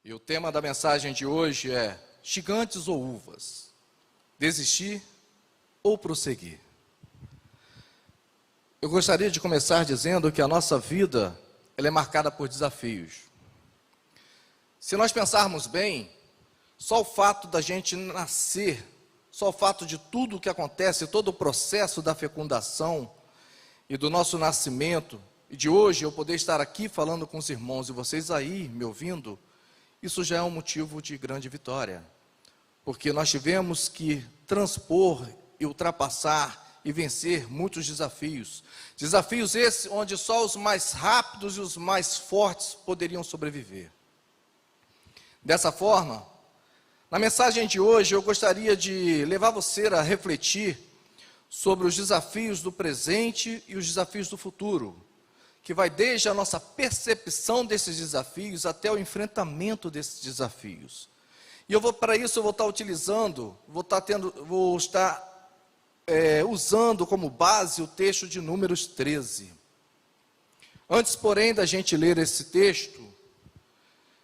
E o tema da mensagem de hoje é gigantes ou uvas, desistir ou prosseguir. Eu gostaria de começar dizendo que a nossa vida ela é marcada por desafios. Se nós pensarmos bem, só o fato da gente nascer, só o fato de tudo o que acontece, todo o processo da fecundação e do nosso nascimento, e de hoje eu poder estar aqui falando com os irmãos e vocês aí me ouvindo, isso já é um motivo de grande vitória, porque nós tivemos que transpor e ultrapassar e vencer muitos desafios. Desafios esses onde só os mais rápidos e os mais fortes poderiam sobreviver. Dessa forma, na mensagem de hoje eu gostaria de levar você a refletir sobre os desafios do presente e os desafios do futuro, que vai desde a nossa percepção desses desafios até o enfrentamento desses desafios. E para isso eu vou estar utilizando, vou estar usando como base o texto de Números 13. Antes, porém, da gente ler esse texto,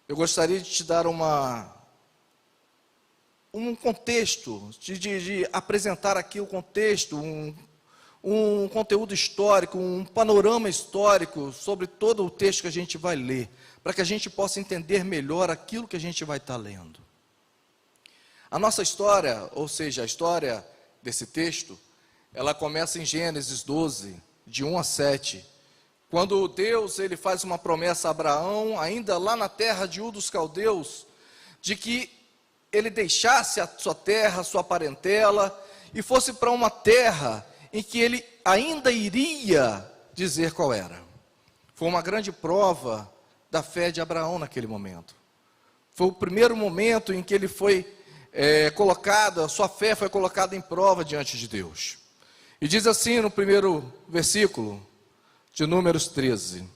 eu gostaria de te dar um contexto, de apresentar aqui o contexto, um conteúdo histórico, um panorama histórico sobre todo o texto que a gente vai ler, para que a gente possa entender melhor aquilo que a gente vai estar lendo. A nossa história, ou seja, a história desse texto, ela começa em Gênesis 12, de 1 a 7, quando Deus ele faz uma promessa a Abraão, ainda lá na terra de Ur dos Caldeus, de que ele deixasse a sua terra, a sua parentela, e fosse para uma terra em que ele ainda iria dizer qual era. Foi uma grande prova da fé de Abraão naquele momento. Foi o primeiro momento em que ele foi a sua fé foi colocada em prova diante de Deus. E diz assim no primeiro versículo de Números 13.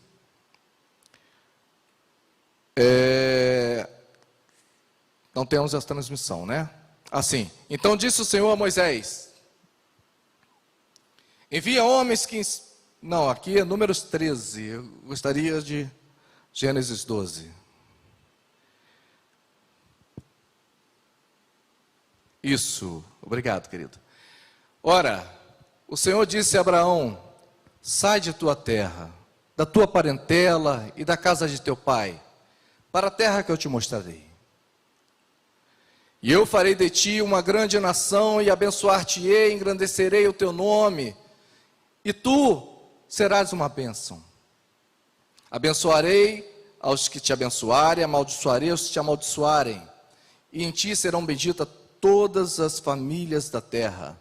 Não temos essa transmissão, né? Assim, então disse o Senhor a Moisés: envia homens que... Não, aqui é Números 13, eu gostaria de Gênesis 12. Isso, obrigado, querido. Ora, o Senhor disse a Abraão: sai de tua terra, da tua parentela e da casa de teu pai, para a terra que eu te mostrarei. E eu farei de ti uma grande nação, e abençoar-te-ei, engrandecerei o teu nome, e tu serás uma bênção. Abençoarei aos que te abençoarem, amaldiçoarei os que te amaldiçoarem, e em ti serão benditas todas as famílias da terra.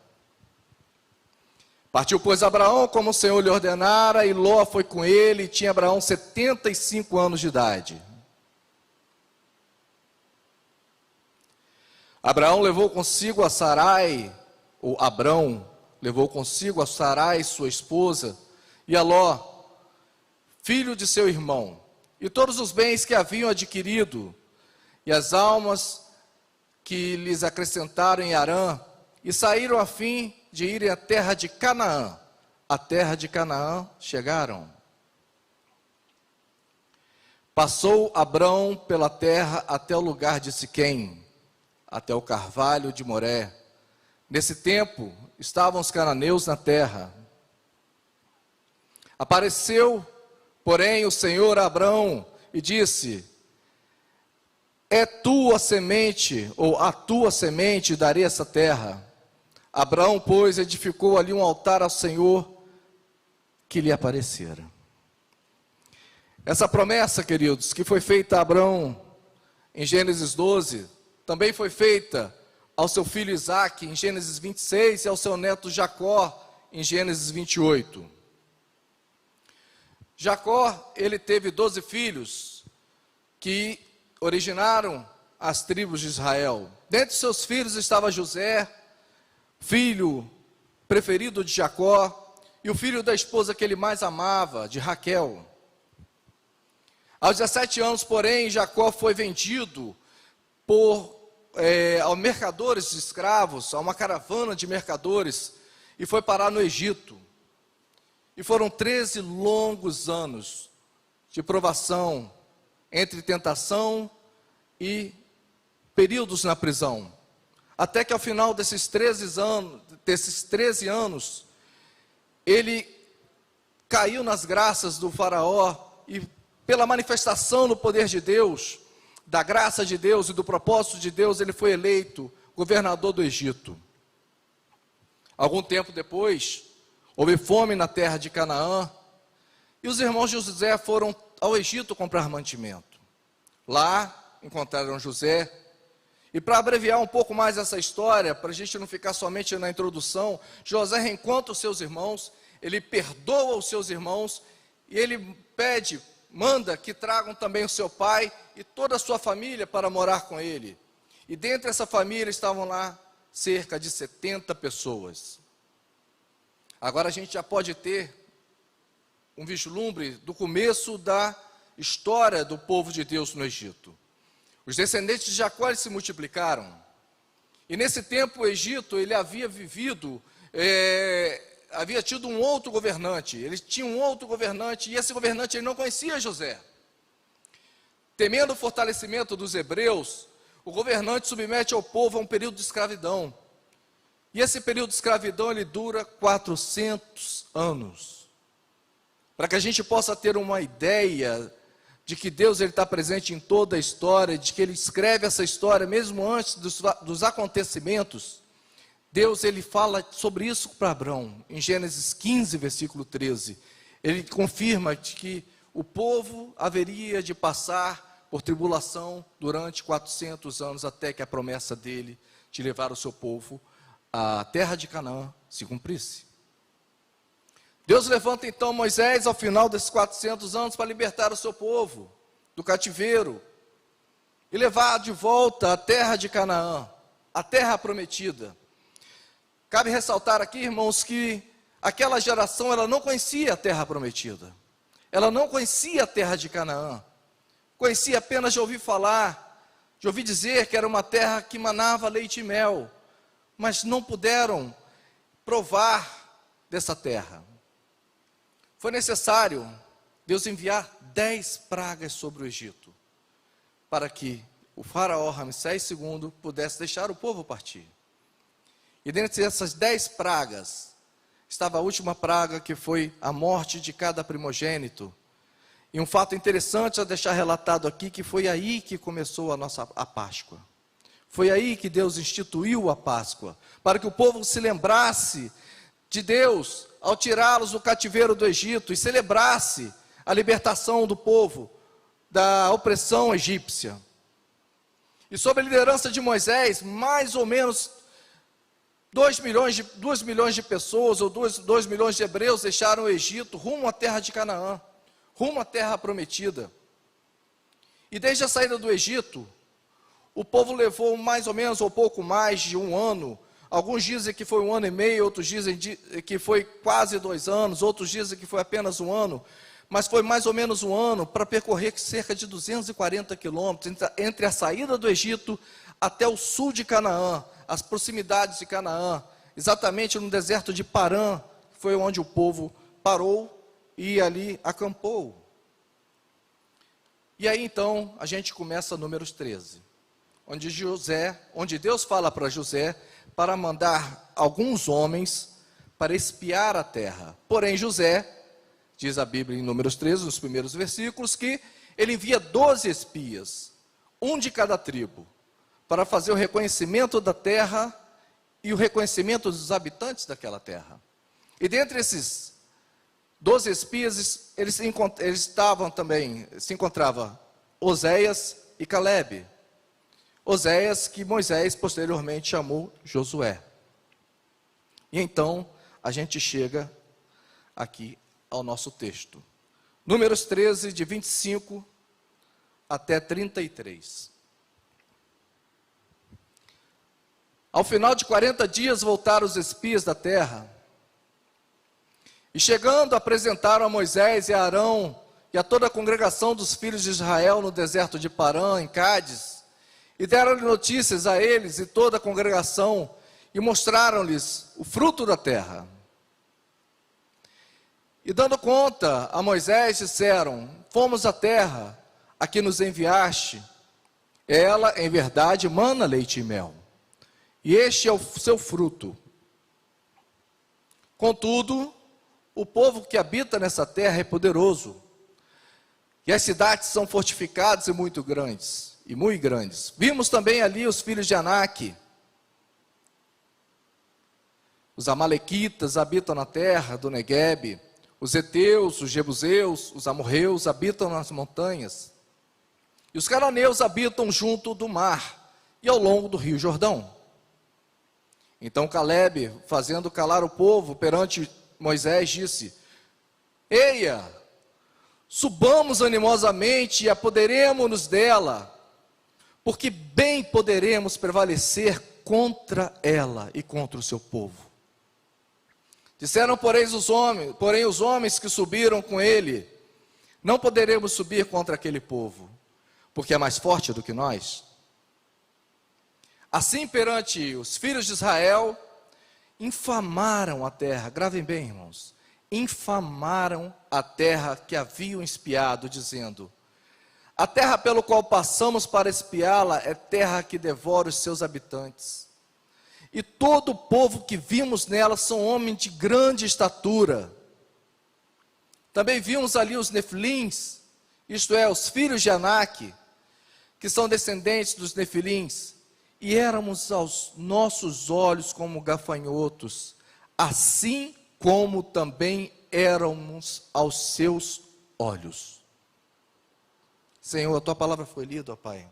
Partiu, pois, Abraão, como o Senhor lhe ordenara, e Ló foi com ele, e tinha Abraão 75 anos de idade. Abraão levou consigo a Sarai, ou Abrão levou consigo a Sarai, sua esposa, e a Ló, filho de seu irmão, e todos os bens que haviam adquirido, e as almas que lhes acrescentaram em Harã, e saíram a fim de irem à terra de Canaã. A terra de Canaã chegaram. Passou Abrão pela terra até o lugar de Siquém, até o carvalho de Moré. Nesse tempo, estavam os cananeus na terra. Apareceu, porém, o Senhor a Abrão e disse: é tua semente, ou a tua semente darei essa terra. Abrão, pois, edificou ali um altar ao Senhor que lhe aparecera. Essa promessa, queridos, que foi feita a Abrão em Gênesis 12, também foi feita ao seu filho Isaque em Gênesis 26 e ao seu neto Jacó em Gênesis 28. Jacó, ele teve 12 filhos que originaram as tribos de Israel. Dentre seus filhos estava José, filho preferido de Jacó, e o filho da esposa que ele mais amava, de Raquel. Aos 17 anos, porém, Jacó foi vendido aos mercadores de escravos, a uma caravana de mercadores, e foi parar no Egito. E foram 13 longos anos de provação, entre tentação e períodos na prisão. Até que ao final desses 13 anos, ele caiu nas graças do faraó e pela manifestação do poder de Deus, da graça de Deus e do propósito de Deus, ele foi eleito governador do Egito. Algum tempo depois, houve fome na terra de Canaã, e os irmãos de José foram ao Egito comprar mantimento. Lá encontraram José, e para abreviar um pouco mais essa história, para a gente não ficar somente na introdução, José reencontra os seus irmãos, ele perdoa os seus irmãos, e ele manda que tragam também o seu pai e toda a sua família para morar com ele. E dentro dessa família estavam lá cerca de 70 pessoas. Agora a gente já pode ter um vislumbre do começo da história do povo de Deus no Egito. Os descendentes de Jacó se multiplicaram. E nesse tempo o Egito, ele havia vivido, havia tido um outro governante. Ele tinha um outro governante, e esse governante ele não conhecia José. Temendo o fortalecimento dos hebreus, o governante submete ao povo a um período de escravidão. E esse período de escravidão, ele dura 400 anos. Para que a gente possa ter uma ideia de que Deus está presente em toda a história, de que Ele escreve essa história mesmo antes dos acontecimentos, Deus ele fala sobre isso para Abrão, em Gênesis 15, versículo 13. Ele confirma de que o povo haveria de passar por tribulação durante 400 anos, até que a promessa dele de levar o seu povo à terra de Canaã se cumprisse. Deus levanta então Moisés ao final desses 400 anos para libertar o seu povo do cativeiro e levar de volta à terra de Canaã, a terra prometida. Cabe ressaltar aqui, irmãos, que aquela geração ela não conhecia a terra prometida. Ela não conhecia a terra de Canaã. Conhecia apenas de ouvir falar, de ouvir dizer que era uma terra que manava leite e mel, mas não puderam provar dessa terra. Foi necessário Deus enviar 10 pragas sobre o Egito, para que o faraó Ramsés II pudesse deixar o povo partir. E dentre essas 10 pragas, estava a última praga, que foi a morte de cada primogênito. E um fato interessante a deixar relatado aqui, que foi aí que começou a Páscoa. Foi aí que Deus instituiu a Páscoa, para que o povo se lembrasse de Deus ao tirá-los do cativeiro do Egito e celebrasse a libertação do povo da opressão egípcia. E sob a liderança de Moisés, mais ou menos 2 milhões de pessoas, ou 2 milhões de hebreus deixaram o Egito rumo à terra de Canaã, rumo à terra prometida. E desde a saída do Egito, o povo levou mais ou menos, ou pouco mais de um ano. Alguns dizem que foi 1 ano e meio, outros dizem que foi quase 2 anos, outros dizem que foi apenas 1 ano, mas foi mais ou menos 1 ano para percorrer cerca de 240 quilômetros entre a saída do Egito até o sul de Canaã, as proximidades de Canaã, exatamente no deserto de Parã, foi onde o povo parou e ali acampou. E aí então a gente começa Números 13, onde Deus fala para José para mandar alguns homens para espiar a terra. Porém José, diz a Bíblia em Números 13, nos primeiros versículos, que ele envia 12 espias, um de cada tribo, para fazer o reconhecimento da terra e o reconhecimento dos habitantes daquela terra. E dentre esses 12 espias, se encontrava Oséias e Calebe. Oséias, que Moisés posteriormente chamou Josué. E então, a gente chega aqui ao nosso texto. Números 13, de 25 até 33. Ao final de 40 dias voltaram os espias da terra, e chegando apresentaram a Moisés e a Arão e a toda a congregação dos filhos de Israel no deserto de Parã, em Cádiz, e deram-lhe notícias a eles e toda a congregação, e mostraram-lhes o fruto da terra. E dando conta a Moisés, disseram: fomos à terra a que nos enviaste, Ela, em verdade, mana leite e mel, e este é o seu fruto. Contudo, o povo que habita nessa terra é poderoso, e as cidades são fortificadas e muito grandes. Vimos também ali os filhos de Anak. Os amalequitas habitam na terra do Neguebe. Os heteus, os jebuseus, os amorreus habitam nas montanhas. E os cananeus habitam junto do mar e ao longo do rio Jordão. Então Calebe, fazendo calar o povo perante Moisés, disse: Eia, subamos animosamente e apoderemo-nos dela, porque bem poderemos prevalecer contra ela e contra o seu povo. Disseram, porém, os homens que subiram com ele: não poderemos subir contra aquele povo, porque é mais forte do que nós. Assim, perante os filhos de Israel, infamaram a terra. Gravem bem, irmãos. Infamaram a terra que haviam espiado, dizendo: a terra pelo qual passamos para espiá-la é terra que devora os seus habitantes. E todo o povo que vimos nela são homens de grande estatura. Também vimos ali os nefilins, isto é, os filhos de Anak, que são descendentes dos nefilins, e éramos aos nossos olhos como gafanhotos, assim como também éramos aos seus olhos. Senhor, a tua palavra foi lida, ó Pai,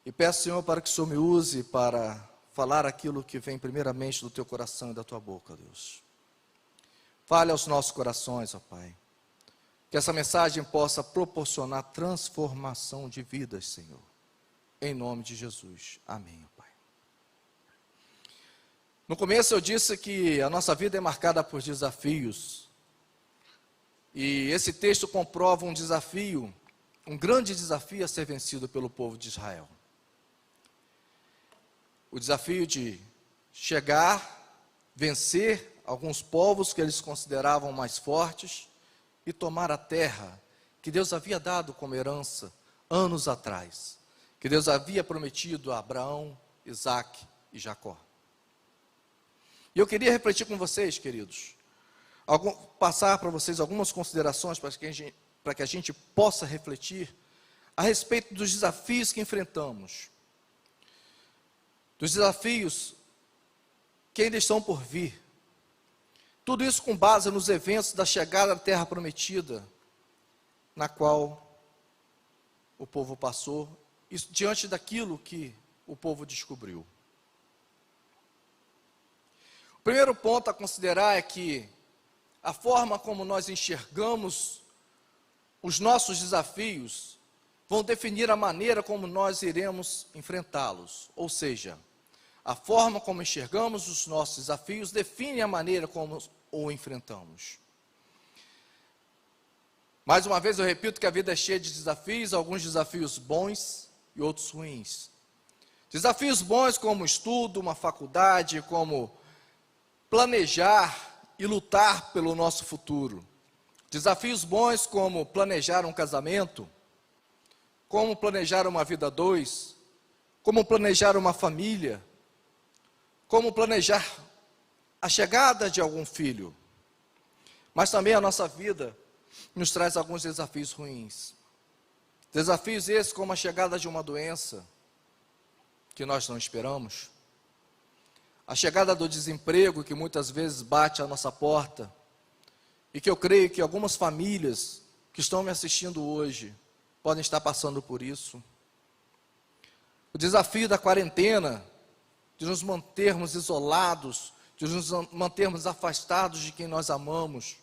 e peço, Senhor, para que o Senhor me use para falar aquilo que vem primeiramente do teu coração e da tua boca, Deus. Fale aos nossos corações, ó Pai, que essa mensagem possa proporcionar transformação de vidas, Senhor, em nome de Jesus, amém, ó Pai. No começo eu disse que a nossa vida é marcada por desafios, e esse texto comprova um desafio, um grande desafio a ser vencido pelo povo de Israel. O desafio de chegar, vencer alguns povos que eles consideravam mais fortes e tomar a terra que Deus havia dado como herança anos atrás, que Deus havia prometido a Abraão, Isaque e Jacó. E eu queria refletir com vocês, queridos, passar para vocês algumas considerações para que a gente possa refletir a respeito dos desafios que enfrentamos, dos desafios que ainda estão por vir. Tudo isso com base nos eventos da chegada à terra prometida, na qual o povo passou, e diante daquilo que o povo descobriu. O primeiro ponto a considerar é que a forma como nós enxergamos os nossos desafios vão definir a maneira como nós iremos enfrentá-los. Ou seja, a forma como enxergamos os nossos desafios define a maneira como o enfrentamos. Mais uma vez eu repito que a vida é cheia de desafios, alguns desafios bons e outros ruins. Desafios bons como estudo, uma faculdade, como planejar e lutar pelo nosso futuro. Desafios bons como planejar um casamento, como planejar uma vida a dois, como planejar uma família, como planejar a chegada de algum filho. Mas também a nossa vida nos traz alguns desafios ruins. Desafios esses como a chegada de uma doença que nós não esperamos, a chegada do desemprego que muitas vezes bate à nossa porta, e que eu creio que algumas famílias que estão me assistindo hoje podem estar passando por isso. O desafio da quarentena, de nos mantermos isolados, de nos mantermos afastados de quem nós amamos,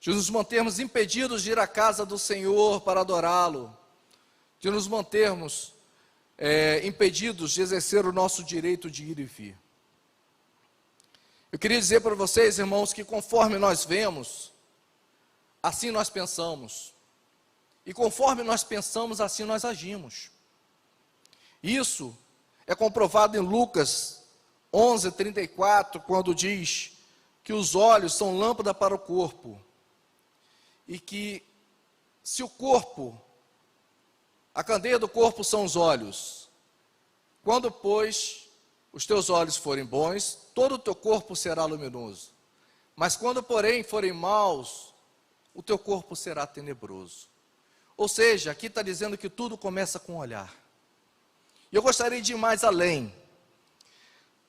de nos mantermos impedidos de ir à casa do Senhor para adorá-lo, de nos mantermos impedidos de exercer o nosso direito de ir e vir. Eu queria dizer para vocês, irmãos, que conforme nós vemos, assim nós pensamos, e conforme nós pensamos, assim nós agimos. Isso é comprovado em Lucas 11:34, quando diz que os olhos são lâmpada para o corpo, e que se o corpo A candeia do corpo são os olhos. Quando, pois, os teus olhos forem bons, todo o teu corpo será luminoso. Mas quando, porém, forem maus, o teu corpo será tenebroso. Ou seja, aqui está dizendo que tudo começa com o olhar. E eu gostaria de ir mais além.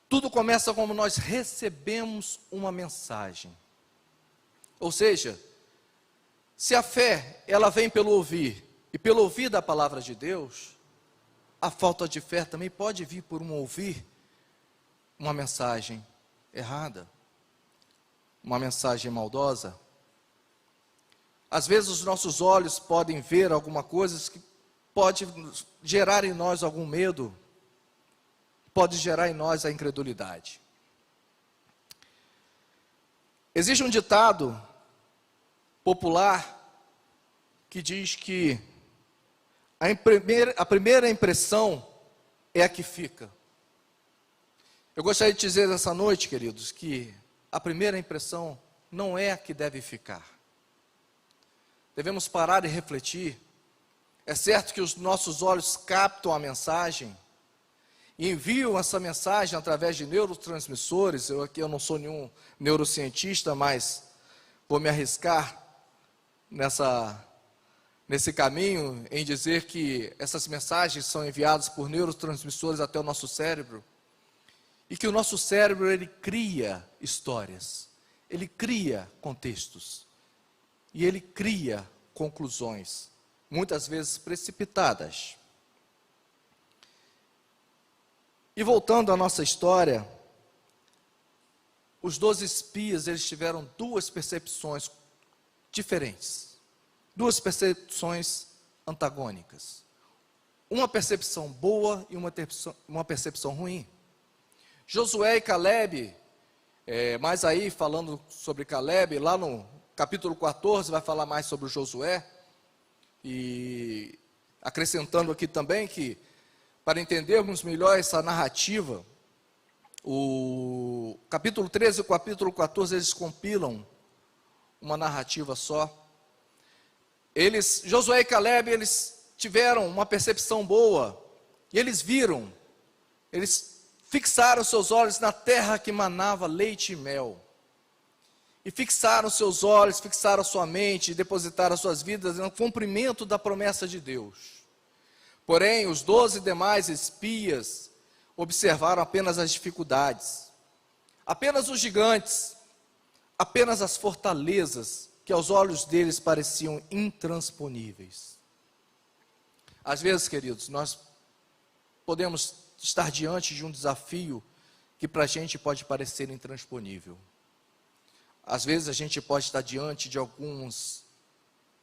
Tudo começa como nós recebemos uma mensagem. Ou seja, se a fé, ela vem pelo ouvir, e pelo ouvir da palavra de Deus, a falta de fé também pode vir por um ouvir uma mensagem errada, uma mensagem maldosa. Às vezes os nossos olhos podem ver alguma coisa que pode gerar em nós algum medo, pode gerar em nós a incredulidade. Existe um ditado popular que diz que a primeira impressão é a que fica. Eu gostaria de dizer nessa noite, queridos, que a primeira impressão não é a que deve ficar. Devemos parar e refletir. É certo que os nossos olhos captam a mensagem e enviam essa mensagem através de neurotransmissores. Eu não sou nenhum neurocientista, mas vou me arriscar nesse caminho em dizer que essas mensagens são enviadas por neurotransmissores até o nosso cérebro e que o nosso cérebro, ele cria histórias, ele cria contextos e ele cria conclusões, muitas vezes precipitadas. E voltando à nossa história, os 12 espias, eles tiveram duas percepções diferentes, duas percepções antagônicas. Uma percepção boa e uma percepção ruim. Josué e Calebe, mas aí falando sobre Calebe, lá no capítulo 14 vai falar mais sobre o Josué, e acrescentando aqui também que, para entendermos melhor essa narrativa, o capítulo 13 e o capítulo 14, eles compilam uma narrativa só. Josué e Calebe, eles tiveram uma percepção boa, e eles viram, eles fixaram seus olhos na terra que manava leite e mel, e fixaram seus olhos, fixaram sua mente, e depositaram suas vidas no cumprimento da promessa de Deus. Porém, os 12 demais espias observaram apenas as dificuldades, apenas os gigantes, apenas as fortalezas, que aos olhos deles pareciam intransponíveis. Às vezes, queridos, nós podemos estar diante de um desafio que para a gente pode parecer intransponível. Às vezes a gente pode estar diante de alguns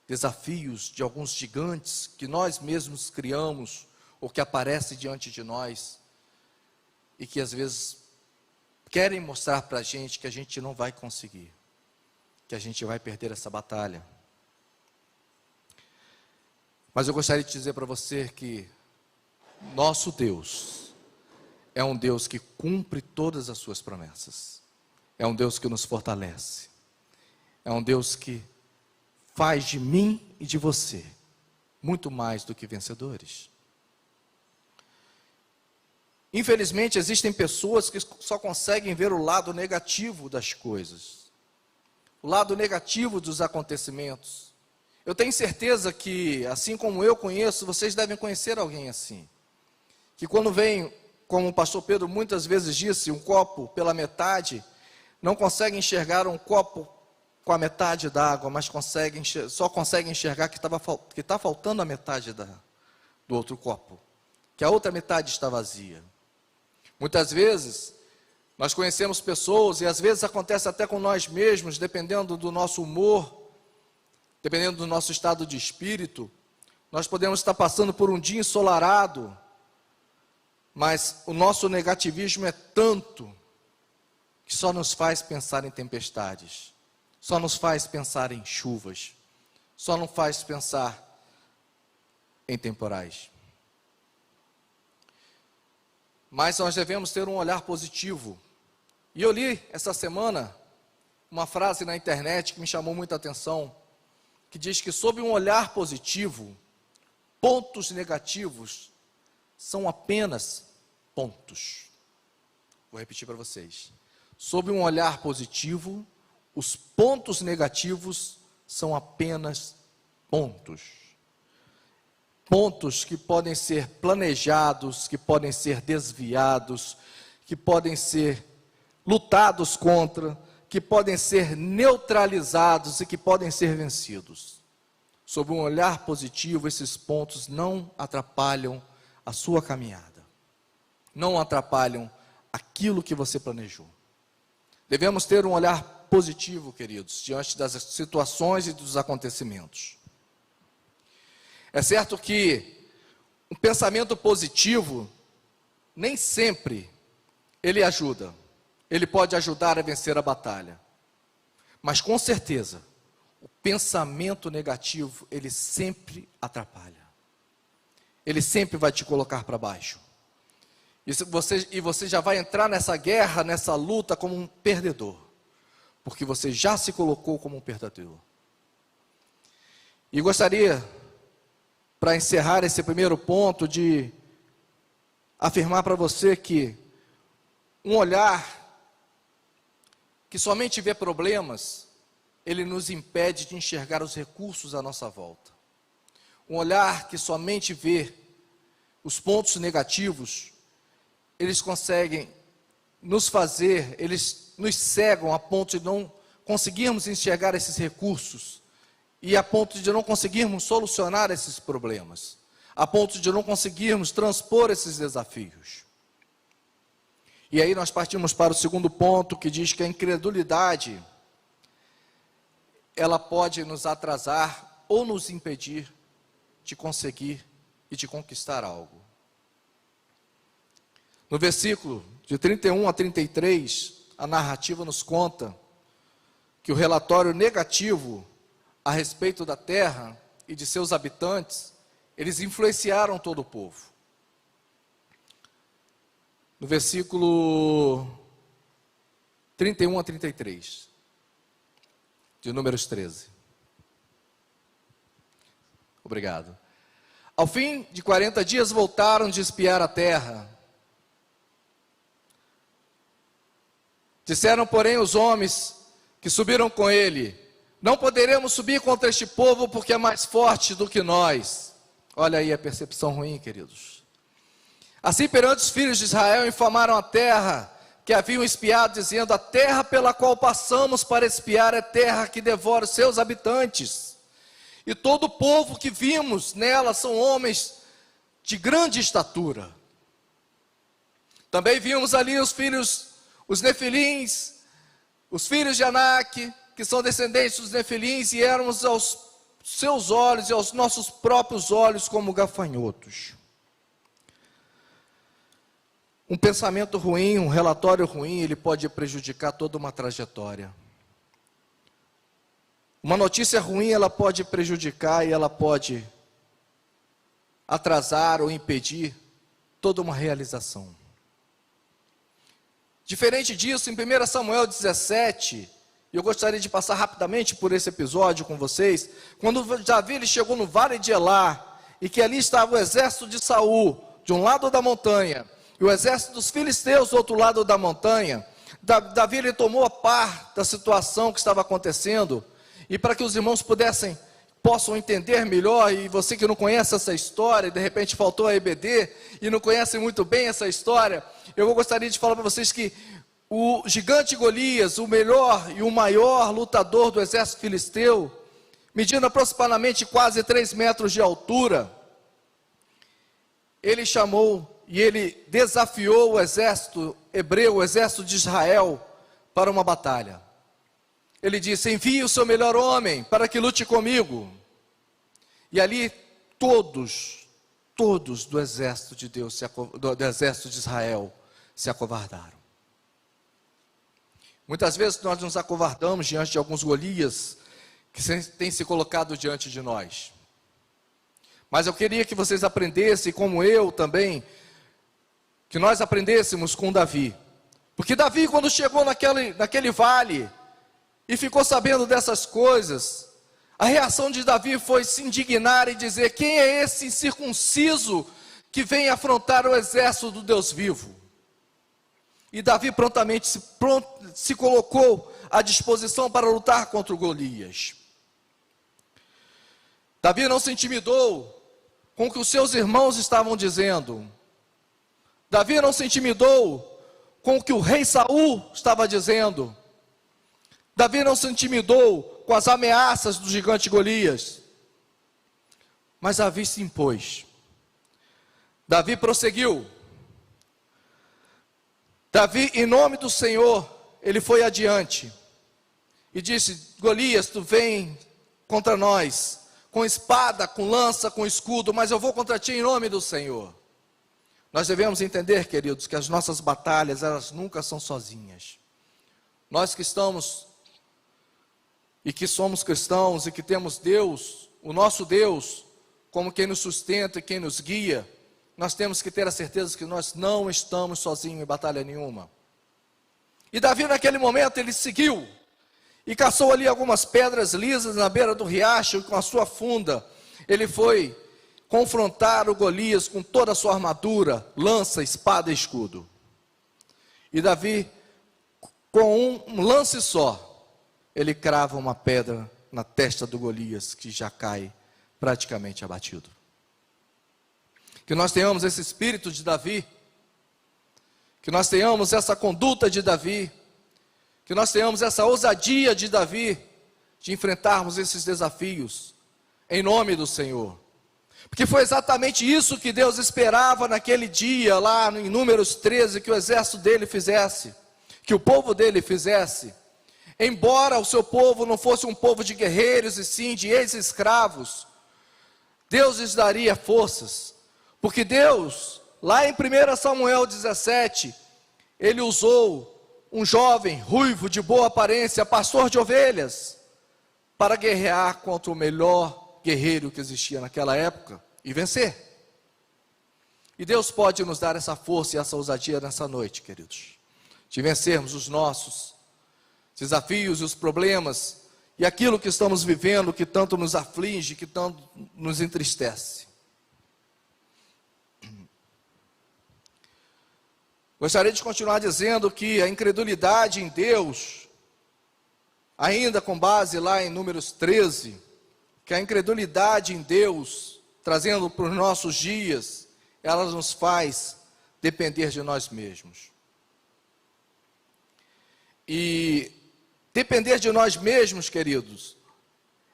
desafios, de alguns gigantes que nós mesmos criamos, ou que aparecem diante de nós, e que às vezes querem mostrar para a gente que a gente não vai conseguir, que a gente vai perder essa batalha. Mas eu gostaria de dizer para você que nosso Deus é um Deus que cumpre todas as suas promessas. É um Deus que nos fortalece. É um Deus que faz de mim e de você muito mais do que vencedores. Infelizmente, existem pessoas que só conseguem ver o lado negativo das coisas, o lado negativo dos acontecimentos. Eu tenho certeza que, assim como eu conheço, vocês devem conhecer alguém assim, que quando vem, como o pastor Pedro muitas vezes disse, um copo pela metade, não consegue enxergar um copo com a metade d'água, mas só consegue enxergar que está faltando a metade do outro copo, que a outra metade está vazia. Muitas vezes, nós conhecemos pessoas, e às vezes acontece até com nós mesmos, dependendo do nosso humor, dependendo do nosso estado de espírito, nós podemos estar passando por um dia ensolarado, mas o nosso negativismo é tanto, que só nos faz pensar em tempestades, só nos faz pensar em chuvas, só nos faz pensar em temporais. Mas nós devemos ter um olhar positivo. E eu li essa semana uma frase na internet que me chamou muita atenção, que diz que sob um olhar positivo, pontos negativos são apenas pontos. Vou repetir para vocês. Sob um olhar positivo, os pontos negativos são apenas pontos. Pontos que podem ser planejados, que podem ser desviados, que podem ser lutados contra, que podem ser neutralizados e que podem ser vencidos. Sob um olhar positivo, esses pontos não atrapalham a sua caminhada, não atrapalham aquilo que você planejou. Devemos ter um olhar positivo, queridos, diante das situações e dos acontecimentos. É certo que um pensamento positivo, nem sempre ele ajuda. Ele pode ajudar a vencer a batalha. Mas com certeza, o pensamento negativo, ele sempre atrapalha. Ele sempre vai te colocar para baixo. E você já vai entrar nessa guerra, nessa luta como um perdedor. Porque você já se colocou como um perdedor. E gostaria, para encerrar esse primeiro ponto, de afirmar para você que um olhar que somente vê problemas, ele nos impede de enxergar os recursos à nossa volta. Um olhar que somente vê os pontos negativos, eles conseguem eles nos cegam a ponto de não conseguirmos enxergar esses recursos e a ponto de não conseguirmos solucionar esses problemas, a ponto de não conseguirmos transpor esses desafios. E aí nós partimos para o segundo ponto, que diz que a incredulidade, ela pode nos atrasar ou nos impedir de conseguir e de conquistar algo. No versículo de 31 a 33, a narrativa nos conta que o relatório negativo a respeito da terra e de seus habitantes, eles influenciaram todo o povo. No versículo 31 a 33, de Números 13. Obrigado. Ao fim de 40 dias voltaram de espiar a terra. Disseram, porém, os homens que subiram com ele: não poderemos subir contra este povo, porque é mais forte do que nós. Olha aí a percepção ruim, queridos. Assim, perante os filhos de Israel, infamaram a terra que haviam espiado, dizendo: a terra pela qual passamos para espiar é terra que devora os seus habitantes. E todo o povo que vimos nela são homens de grande estatura. Também vimos ali os nefilins, os filhos de Anak, que são descendentes dos nefilins, e éramos aos seus olhos e aos nossos próprios olhos como gafanhotos. Um pensamento ruim, um relatório ruim, ele pode prejudicar toda uma trajetória. Uma notícia ruim, ela pode prejudicar e ela pode atrasar ou impedir toda uma realização. Diferente disso, em 1 Samuel 17, e eu gostaria de passar rapidamente por esse episódio com vocês, quando Davi ele chegou no vale de Elá, e que ali estava o exército de Saul, de um lado da montanha, e o exército dos filisteus do outro lado da montanha, Davi ele tomou a par da situação que estava acontecendo, e para que os irmãos possam entender melhor, e você que não conhece essa história, e de repente faltou a EBD, e não conhece muito bem essa história, eu gostaria de falar para vocês que o gigante Golias, o melhor e o maior lutador do exército filisteu, medindo aproximadamente quase 3 metros de altura, ele chamou e ele desafiou o exército hebreu, o exército de Israel, para uma batalha. Ele disse: envie o seu melhor homem para que lute comigo. E ali todos do exército de Deus, do exército de Israel, se acovardaram. Muitas vezes nós nos acovardamos diante de alguns Golias que têm se colocado diante de nós. Mas eu queria que vocês aprendessem, como eu também, que nós aprendêssemos com Davi. Porque Davi, quando chegou naquele vale e ficou sabendo dessas coisas, A reação de Davi foi se indignar e dizer: quem é esse incircunciso que vem afrontar o exército do Deus vivo? E Davi prontamente se colocou à disposição para lutar contra o Golias. Davi não se intimidou com o que os seus irmãos estavam dizendo. Davi não se intimidou com o que o rei Saul estava dizendo. Davi não se intimidou com as ameaças do gigante Golias. Mas Davi se impôs. Davi prosseguiu. Davi, em nome do Senhor, ele foi adiante e disse: Golias, tu vem contra nós com espada, com lança, com escudo, mas eu vou contra ti em nome do Senhor. Nós devemos entender, queridos, que as nossas batalhas, elas nunca são sozinhas. Nós que estamos e que somos cristãos e que temos Deus, o nosso Deus, como quem nos sustenta e quem nos guia, nós temos que ter a certeza que nós não estamos sozinhos em batalha nenhuma. E Davi, naquele momento, ele seguiu e caçou ali algumas pedras lisas na beira do riacho, e com a sua funda ele foi confrontar o Golias com toda a sua armadura, lança, espada e escudo. E Davi, com um lance só, ele crava uma pedra na testa do Golias, que já cai praticamente abatido. Que nós tenhamos esse espírito de Davi, que nós tenhamos essa conduta de Davi, que nós tenhamos essa ousadia de Davi, de enfrentarmos esses desafios, em nome do Senhor. Porque foi exatamente isso que Deus esperava naquele dia, lá em Números 13, que o exército dele fizesse, que o povo dele fizesse. Embora o seu povo não fosse um povo de guerreiros, e sim de ex-escravos, Deus lhes daria forças, porque Deus, lá em 1 Samuel 17, ele usou um jovem, ruivo, de boa aparência, pastor de ovelhas, para guerrear contra o melhor guerreiro que existia naquela época, e vencer. E Deus pode nos dar essa força e essa ousadia nessa noite, queridos, de vencermos os nossos desafios e os problemas, e aquilo que estamos vivendo, que tanto nos aflige, que tanto nos entristece. Gostaria de continuar dizendo que a incredulidade em Deus, ainda com base lá em Números 13, que a incredulidade em Deus, trazendo para os nossos dias, ela nos faz depender de nós mesmos. E depender de nós mesmos, queridos,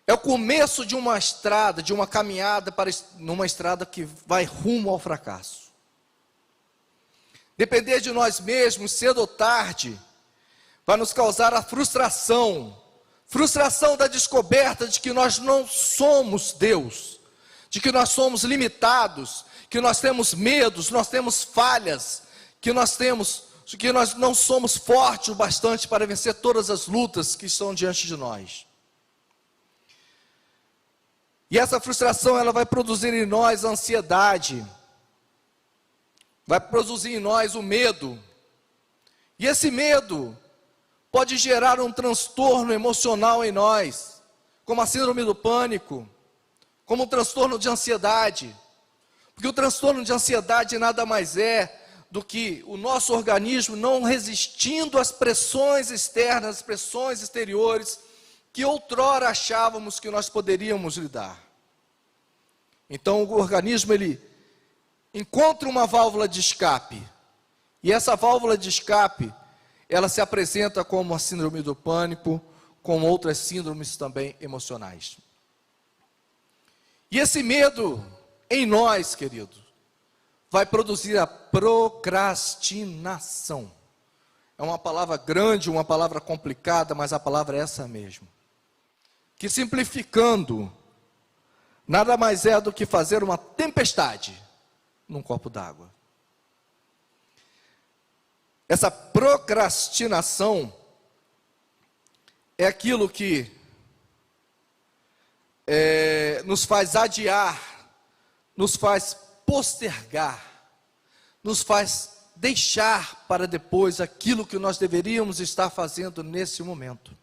é o começo de uma estrada, de uma caminhada numa estrada que vai rumo ao fracasso. Depender de nós mesmos, cedo ou tarde, vai nos causar a frustração da descoberta de que nós não somos Deus, de que nós somos limitados, que nós temos medos, nós temos falhas, que nós não somos fortes o bastante para vencer todas as lutas que estão diante de nós. E essa frustração, ela vai produzir em nós a ansiedade, vai produzir em nós o medo, e esse medo pode gerar um transtorno emocional em nós, como a síndrome do pânico, como um transtorno de ansiedade, porque o transtorno de ansiedade nada mais é do que o nosso organismo não resistindo às pressões externas, às pressões exteriores, que outrora achávamos que nós poderíamos lidar. Então o organismo, ele encontra uma válvula de escape, e essa válvula de escape, ela se apresenta como a síndrome do pânico, com outras síndromes também emocionais. E esse medo em nós, querido, vai produzir a procrastinação. É uma palavra grande, uma palavra complicada, mas a palavra é essa mesmo. Que simplificando, nada mais é do que fazer uma tempestade num copo d'água. Essa procrastinação é aquilo que nos faz adiar, nos faz postergar, nos faz deixar para depois aquilo que nós deveríamos estar fazendo nesse momento.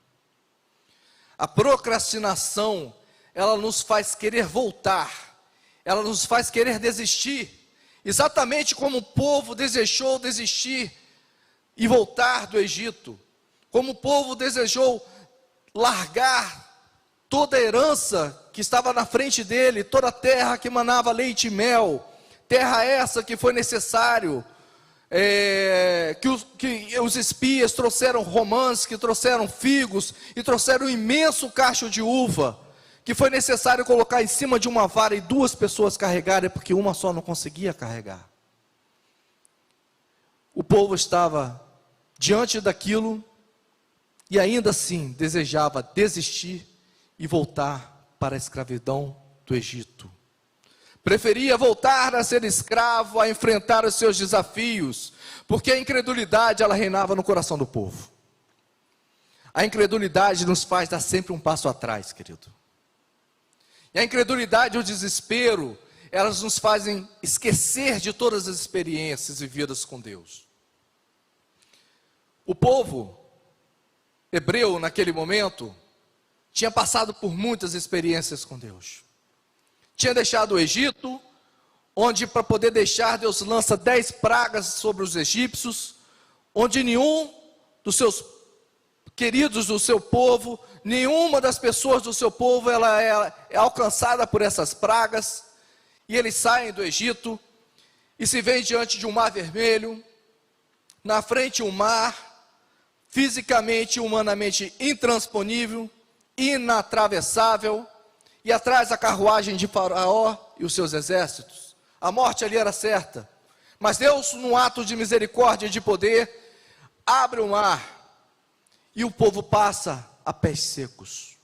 A procrastinação ela nos faz querer voltar, ela nos faz querer desistir, exatamente como o povo desejou desistir e voltar do Egito, como o povo desejou largar toda a herança que estava na frente dele, toda a terra que manava leite e mel, terra essa que foi necessário, que os espias trouxeram romãs, que trouxeram figos, e trouxeram um imenso cacho de uva, que foi necessário colocar em cima de uma vara e 2 pessoas carregarem, porque uma só não conseguia carregar. O povo estava diante daquilo, e ainda assim desejava desistir e voltar para a escravidão do Egito. Preferia voltar a ser escravo, a enfrentar os seus desafios, porque a incredulidade ela reinava no coração do povo. A incredulidade nos faz dar sempre um passo atrás, querido. E a incredulidade e o desespero, elas nos fazem esquecer de todas as experiências vividas com Deus. O povo hebreu, naquele momento, tinha passado por muitas experiências com Deus. Tinha deixado o Egito, onde para poder deixar, Deus lança 10 pragas sobre os egípcios, onde nenhum dos seus queridos do seu povo, nenhuma das pessoas do seu povo, ela é alcançada por essas pragas, e eles saem do Egito, e se veem diante de um mar vermelho, na frente um mar, fisicamente e humanamente intransponível, inatravessável, e atrás a carruagem de Faraó e os seus exércitos. A morte ali era certa, mas Deus, num ato de misericórdia e de poder, abre o mar, e o povo passa a pés secos.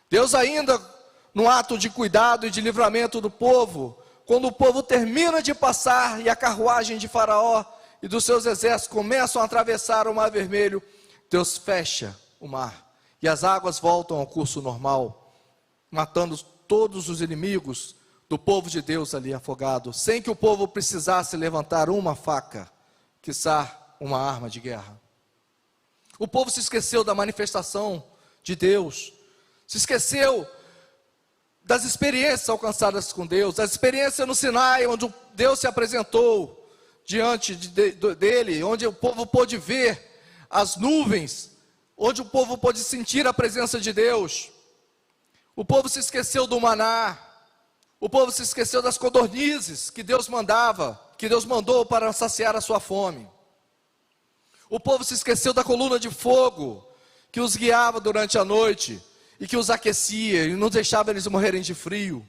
Deus ainda, no ato de cuidado e de livramento do povo, quando o povo termina de passar, e a carruagem de Faraó e dos seus exércitos começam a atravessar o mar vermelho, Deus fecha o mar, e as águas voltam ao curso normal, matando todos os inimigos do povo de Deus ali afogado, sem que o povo precisasse levantar uma faca, quiçá uma arma de guerra. O povo se esqueceu da manifestação de Deus, se esqueceu das experiências alcançadas com Deus, das experiências no Sinai, onde Deus se apresentou diante dele, onde o povo pôde ver as nuvens, onde o povo pôde sentir a presença de Deus. O povo se esqueceu do maná, o povo se esqueceu das codornizes que Deus mandou para saciar a sua fome. O povo se esqueceu da coluna de fogo que os guiava durante a noite e que os aquecia e não deixava eles morrerem de frio.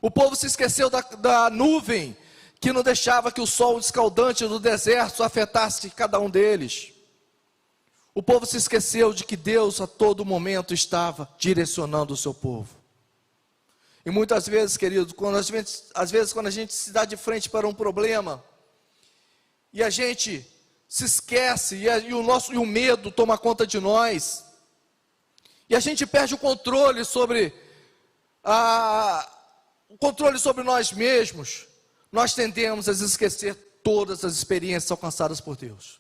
O povo se esqueceu da nuvem que não deixava que o sol escaldante do deserto afetasse cada um deles. O povo se esqueceu de que Deus a todo momento estava direcionando o seu povo. E muitas vezes, querido, quando a gente se dá de frente para um problema, e a gente se esquece, e o medo toma conta de nós, e a gente perde o controle sobre nós mesmos, nós tendemos a esquecer todas as experiências alcançadas por Deus,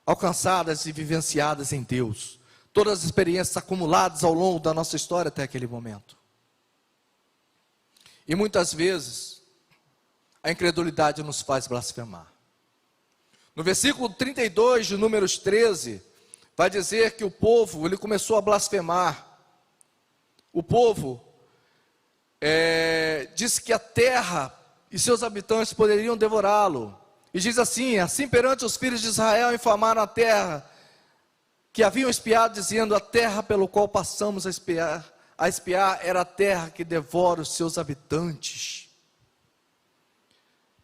alcançadas e vivenciadas em Deus, todas as experiências acumuladas ao longo da nossa história até aquele momento. E muitas vezes, a incredulidade nos faz blasfemar. No versículo 32 de Números 13, vai dizer que o povo, ele começou a blasfemar. O povo disse que a terra e seus habitantes poderiam devorá-lo. E diz assim: assim perante os filhos de Israel infamaram a terra que haviam espiado, dizendo: a terra pelo qual passamos a espiar era a terra que devora os seus habitantes.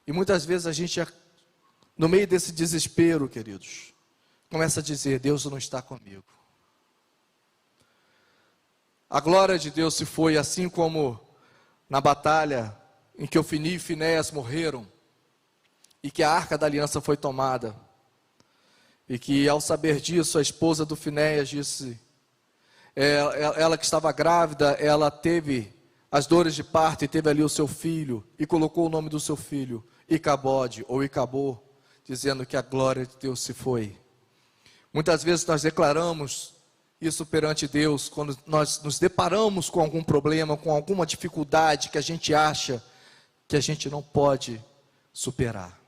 E muitas vezes a gente, no meio desse desespero, queridos, começa a dizer: Deus não está comigo. A glória de Deus se foi, assim como na batalha em que Ofni e Finéias morreram, e que a arca da aliança foi tomada, e que ao saber disso, a esposa do Finéias disse, ela que estava grávida, ela teve as dores de parto e teve ali o seu filho, e colocou o nome do seu filho, Icabode ou Icabô, dizendo que a glória de Deus se foi. Muitas vezes nós declaramos isso perante Deus quando nós nos deparamos com algum problema, com alguma dificuldade que a gente acha que a gente não pode superar.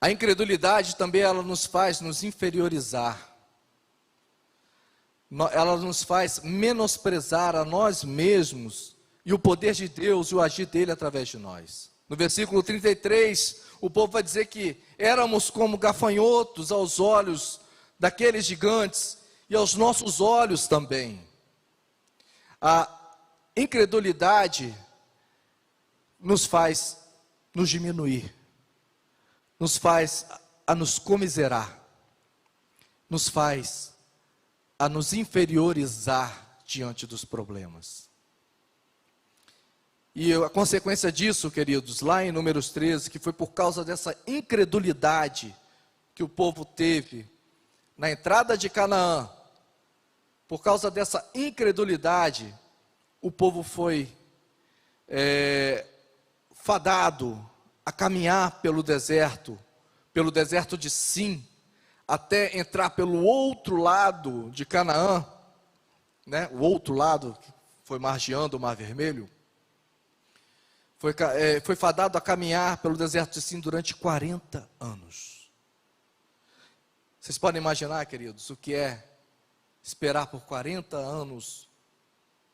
A incredulidade também ela nos faz nos inferiorizar. Ela nos faz menosprezar a nós mesmos e o poder de Deus e o agir dele através de nós. No versículo 33, o povo vai dizer que éramos como gafanhotos aos olhos daqueles gigantes e aos nossos olhos também. A incredulidade nos faz nos diminuir, nos faz a nos comiserar, nos faz a nos inferiorizar diante dos problemas. E a consequência disso, queridos, lá em Números 13, que foi por causa dessa incredulidade que o povo teve na entrada de Canaã, por causa dessa incredulidade, o povo foi fadado a caminhar pelo deserto de Sim, até entrar pelo outro lado de Canaã, né? O outro lado, que foi margeando o Mar Vermelho, foi fadado a caminhar pelo deserto de Sim durante 40 anos. Vocês podem imaginar, queridos, o que é esperar por 40 anos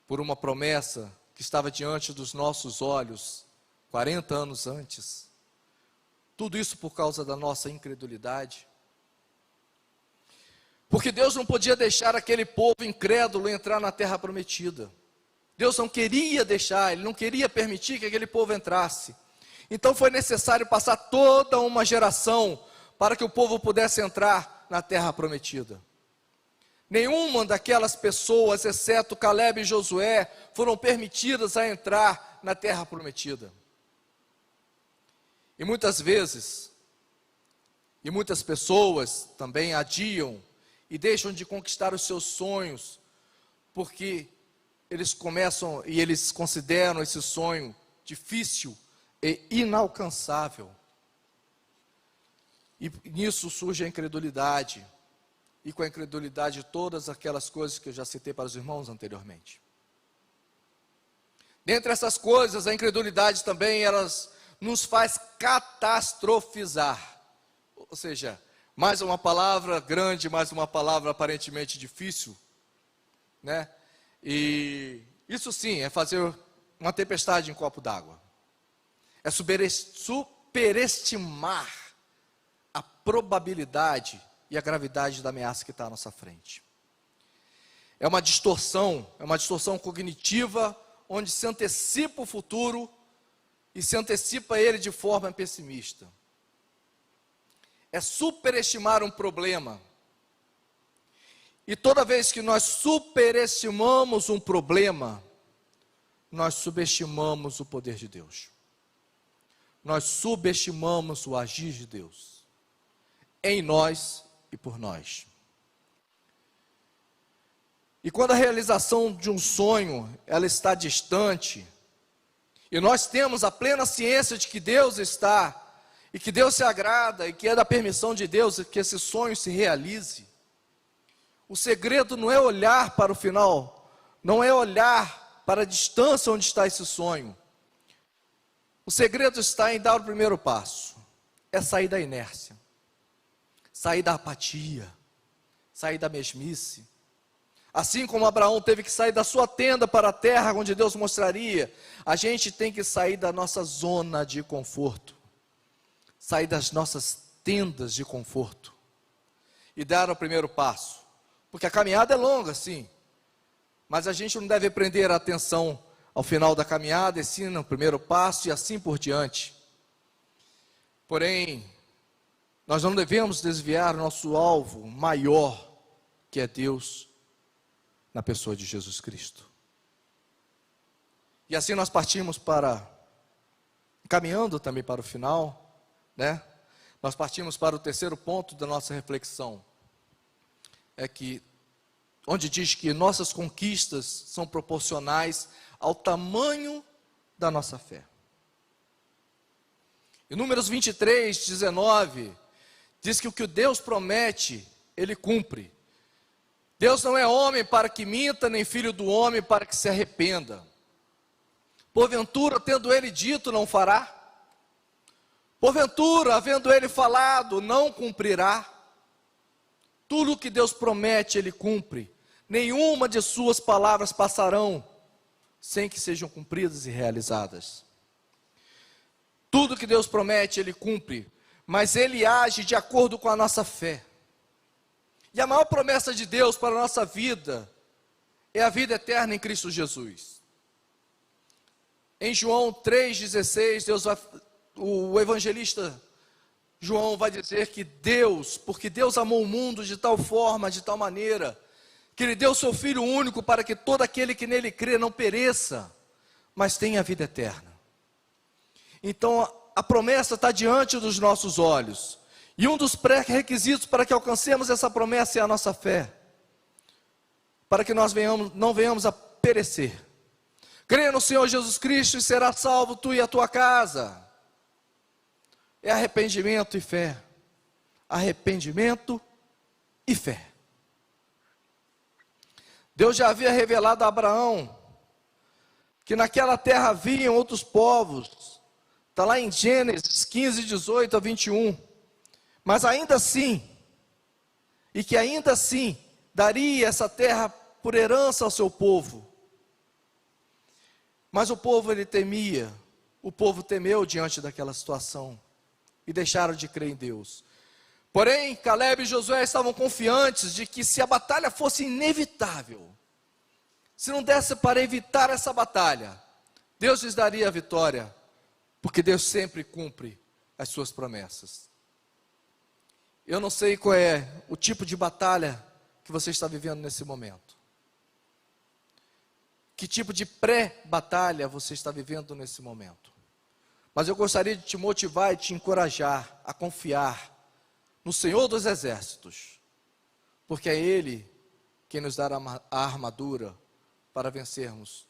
por uma promessa que estava diante dos nossos olhos 40 anos antes? Tudo isso por causa da nossa incredulidade. Porque Deus não podia deixar aquele povo incrédulo entrar na terra prometida. Deus não queria deixar, Ele não queria permitir que aquele povo entrasse. Então foi necessário passar toda uma geração para que o povo pudesse entrar na terra prometida. Nenhuma daquelas pessoas, exceto Caleb e Josué, foram permitidas a entrar na terra prometida. E muitas vezes, e muitas pessoas também adiam e deixam de conquistar os seus sonhos, porque eles começam e eles consideram esse sonho difícil e inalcançável. E nisso surge a incredulidade. E com a incredulidade todas aquelas coisas que eu já citei para os irmãos anteriormente. Dentre essas coisas, a incredulidade também, elas nos faz catastrofizar. Ou seja, mais uma palavra grande, mais uma palavra aparentemente difícil, né? E isso sim, é fazer uma tempestade em copo d'água. É superestimar a probabilidade e a gravidade da ameaça que está à nossa frente. É uma distorção cognitiva, onde se antecipa o futuro e se antecipa ele de forma pessimista. É superestimar um problema. E toda vez que nós superestimamos um problema, nós subestimamos o poder de Deus. Nós subestimamos o agir de Deus em nós e por nós. E quando a realização de um sonho, ela está distante, e nós temos a plena ciência de que Deus está, e que Deus se agrada, e que é da permissão de Deus que esse sonho se realize, o segredo não é olhar para o final, não é olhar para a distância onde está esse sonho. O segredo está em dar o primeiro passo, é sair da inércia, sair da apatia, sair da mesmice. Assim como Abraão teve que sair da sua tenda para a terra onde Deus mostraria, a gente tem que sair da nossa zona de conforto, sair das nossas tendas de conforto e dar o primeiro passo. Porque a caminhada é longa, sim, mas a gente não deve prender a atenção ao final da caminhada, e sim no primeiro passo e assim por diante. Porém, nós não devemos desviar o nosso alvo maior, que é Deus, na pessoa de Jesus Cristo. E assim nós partimos caminhando também para o final, né? Nós partimos para o terceiro ponto da nossa reflexão. Onde diz que nossas conquistas são proporcionais ao tamanho da nossa fé. Em Números 23, 19, diz que o que Deus promete, Ele cumpre. Deus não é homem para que minta, nem filho do homem para que se arrependa. Porventura, tendo Ele dito, não fará? Porventura, havendo Ele falado, não cumprirá? Tudo o que Deus promete, Ele cumpre. Nenhuma de suas palavras passarão sem que sejam cumpridas e realizadas. Tudo que Deus promete, Ele cumpre, mas Ele age de acordo com a nossa fé. E a maior promessa de Deus para a nossa vida é a vida eterna em Cristo Jesus. Em João 3,16, o evangelista João vai dizer que porque Deus amou o mundo de tal forma, de tal maneira, que Ele deu o seu Filho único para que todo aquele que nele crê não pereça, mas tenha a vida eterna. Então a promessa está diante dos nossos olhos, e um dos pré-requisitos para que alcancemos essa promessa é a nossa fé, para que nós não venhamos a perecer. Creia no Senhor Jesus Cristo e será salvo tu e a tua casa. É arrependimento e fé. Arrependimento e fé. Deus já havia revelado a Abraão que naquela terra haviam outros povos. Está lá em Gênesis 15, 18 a 21. Mas ainda assim, e que ainda assim daria essa terra por herança ao seu povo. Mas o povo ele temia, o povo temeu diante daquela situação e deixaram de crer em Deus. Porém, Caleb e Josué estavam confiantes de que se a batalha fosse inevitável, se não desse para evitar essa batalha, Deus lhes daria a vitória, porque Deus sempre cumpre as suas promessas. Eu não sei qual é o tipo de batalha que você está vivendo nesse momento. Que tipo de pré-batalha você está vivendo nesse momento. Mas eu gostaria de te motivar e te encorajar a confiar no Senhor dos Exércitos, porque é Ele quem nos dará a armadura para vencermos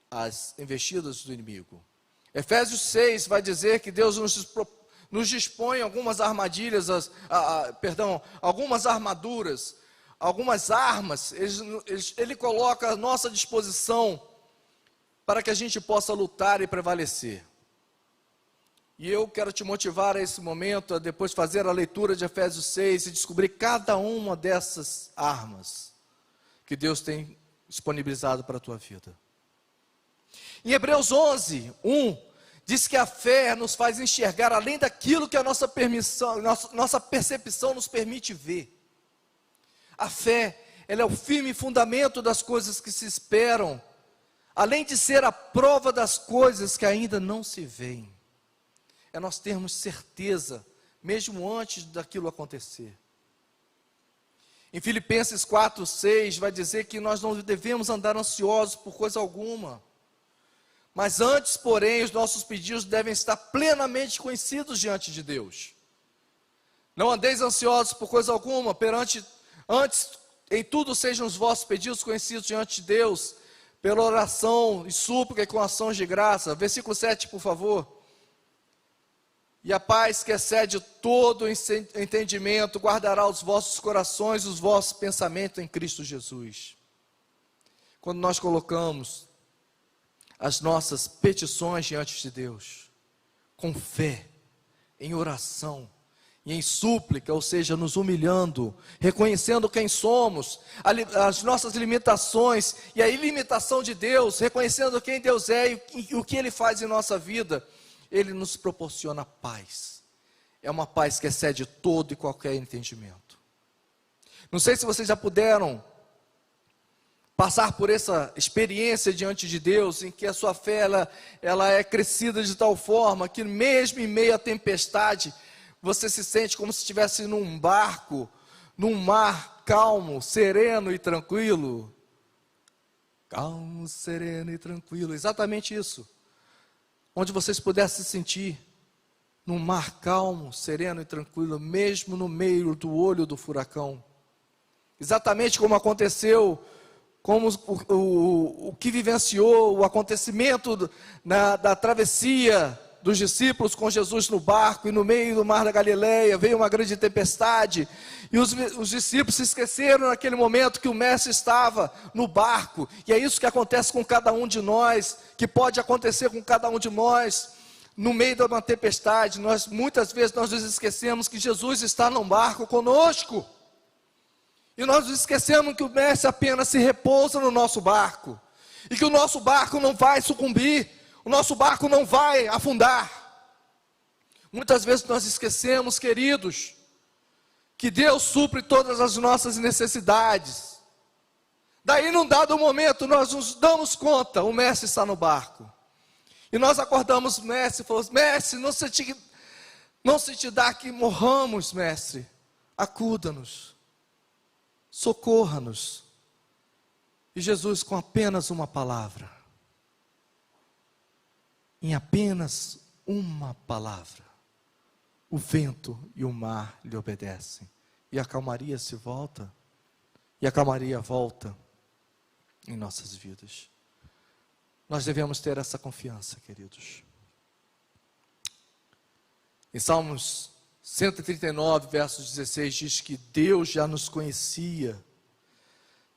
as investidas do inimigo. Efésios 6 vai dizer que Deus nos dispõe algumas armadilhas, algumas armaduras, algumas armas, Ele coloca à nossa disposição para que a gente possa lutar e prevalecer. E eu quero te motivar a esse momento, a depois fazer a leitura de Efésios 6 e descobrir cada uma dessas armas que Deus tem disponibilizado para a tua vida. Em Hebreus 11, 1, diz que a fé nos faz enxergar além daquilo que a nossa percepção nos permite ver. A fé, ela é o firme fundamento das coisas que se esperam, além de ser a prova das coisas que ainda não se veem. É nós termos certeza, mesmo antes daquilo acontecer. Em Filipenses 4, 6, vai dizer que nós não devemos andar ansiosos por coisa alguma, mas antes, porém, os nossos pedidos devem estar plenamente conhecidos diante de Deus. Não andeis ansiosos por coisa alguma, antes, em tudo sejam os vossos pedidos conhecidos diante de Deus, pela oração e súplica e com ações de graça. Versículo 7, por favor. E a paz que excede todo entendimento, guardará os vossos corações, os vossos pensamentos em Cristo Jesus. Quando nós colocamos as nossas petições diante de Deus, com fé, em oração e em súplica, ou seja, nos humilhando, reconhecendo quem somos, as nossas limitações e a ilimitação de Deus, reconhecendo quem Deus é e o que Ele faz em nossa vida, Ele nos proporciona paz. É uma paz que excede todo e qualquer entendimento. Não sei se vocês já puderam passar por essa experiência diante de Deus, em que a sua fé ela é crescida de tal forma que mesmo em meio à tempestade, você se sente como se estivesse num barco, num mar calmo, sereno e tranquilo. Calmo, sereno e tranquilo, exatamente isso. Onde vocês pudessem se sentir num mar calmo, sereno e tranquilo, mesmo no meio do olho do furacão. Exatamente como aconteceu, como o que vivenciou o acontecimento da travessia dos discípulos com Jesus no barco, e no meio do mar da Galileia veio uma grande tempestade, e os discípulos se esqueceram naquele momento que o mestre estava no barco. E é isso que acontece com cada um de nós, que pode acontecer com cada um de nós. No meio de uma tempestade, muitas vezes nós nos esquecemos que Jesus está num barco conosco, e nós nos esquecemos que o mestre apenas se repousa no nosso barco, e que o nosso barco não vai sucumbir, o nosso barco não vai afundar. Muitas vezes nós esquecemos, queridos, que Deus supre todas as nossas necessidades. Daí, num dado momento, nós nos damos conta, o mestre está no barco. E nós acordamos o mestre e falamos: mestre, não se te dá que morramos, mestre. Acuda-nos, socorra-nos. E Jesus, com apenas uma palavra, em apenas uma palavra, o vento e o mar lhe obedecem, e a calmaria se volta, e a calmaria volta em nossas vidas. Nós devemos ter essa confiança, queridos. Em Salmos 139, versos 16, diz que Deus já nos conhecia,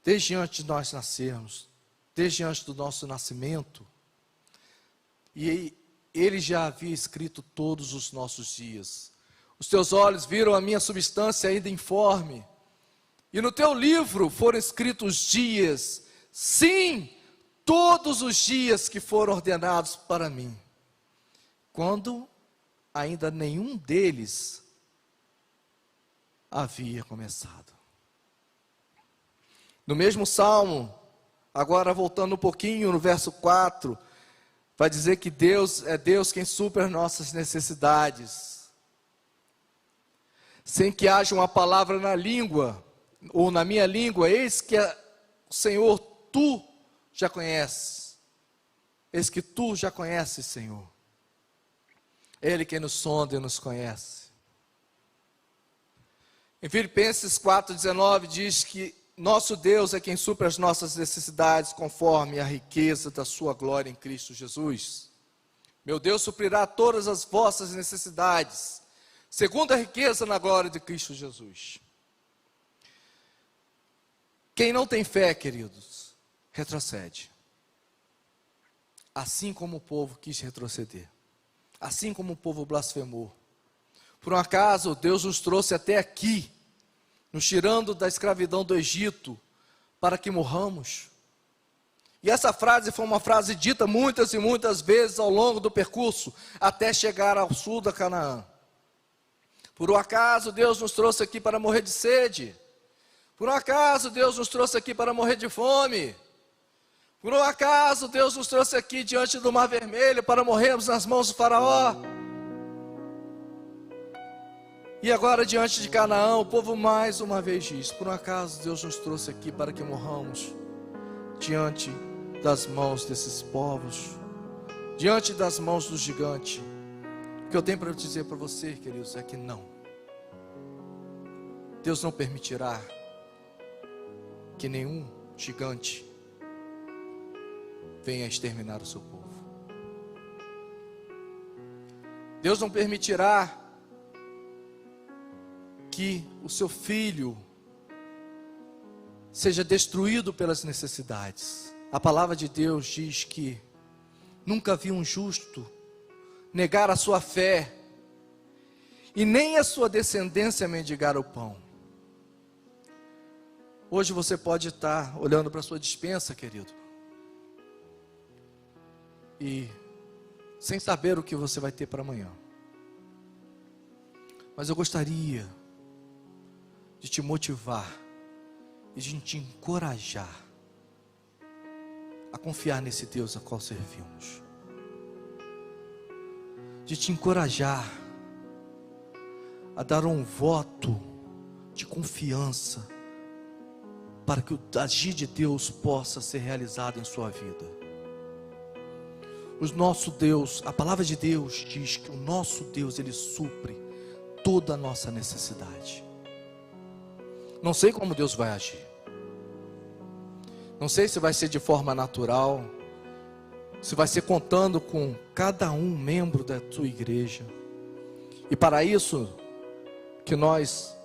desde antes de nós nascermos, desde antes do nosso nascimento, e Ele já havia escrito todos os nossos dias. Os teus olhos viram a minha substância ainda informe, e no teu livro foram escritos dias, sim, todos os dias que foram ordenados para mim, quando ainda nenhum deles havia começado. No mesmo Salmo, agora voltando um pouquinho no verso 4, vai dizer que Deus é Deus quem supre as nossas necessidades, sem que haja uma palavra na língua, ou na minha língua, eis que o Senhor, Tu já conheces, eis que Tu já conheces, Senhor. Ele quem nos sonda e nos conhece. Em Filipenses 4,19 diz que nosso Deus é quem supre as nossas necessidades conforme a riqueza da sua glória em Cristo Jesus. Meu Deus suprirá todas as vossas necessidades, segundo a riqueza na glória de Cristo Jesus. Quem não tem fé, queridos, retrocede. Assim como o povo quis retroceder. Assim como o povo blasfemou. Por um acaso, Deus nos trouxe até aqui, nos tirando da escravidão do Egito, para que morramos. E essa frase foi uma frase dita muitas e muitas vezes ao longo do percurso, até chegar ao sul da Canaã. Por um acaso, Deus nos trouxe aqui para morrer de sede. Por um acaso, Deus nos trouxe aqui para morrer de fome. Por um acaso, Deus nos trouxe aqui diante do Mar Vermelho para morrermos nas mãos do faraó. E agora diante de Canaã, o povo mais uma vez diz: por um acaso Deus nos trouxe aqui para que morramos diante das mãos desses povos, diante das mãos do gigante. O que eu tenho para dizer para você, queridos, é que não. Deus não permitirá que nenhum gigante venha exterminar o seu povo. Deus não permitirá que o seu filho seja destruído pelas necessidades. A palavra de Deus diz que nunca vi um justo negar a sua fé, e nem a sua descendência mendigar o pão. Hoje você pode estar olhando para a sua despensa, querido, e sem saber o que você vai ter para amanhã. Mas eu gostaria de te motivar e de te encorajar a confiar nesse Deus a qual servimos. De te encorajar a dar um voto de confiança para que o agir de Deus possa ser realizado em sua vida. O nosso Deus, a palavra de Deus diz que o nosso Deus, Ele supre toda a nossa necessidade. Não sei como Deus vai agir. Não sei se vai ser de forma natural. Você vai ser contando com cada um membro da tua igreja. E para isso que nós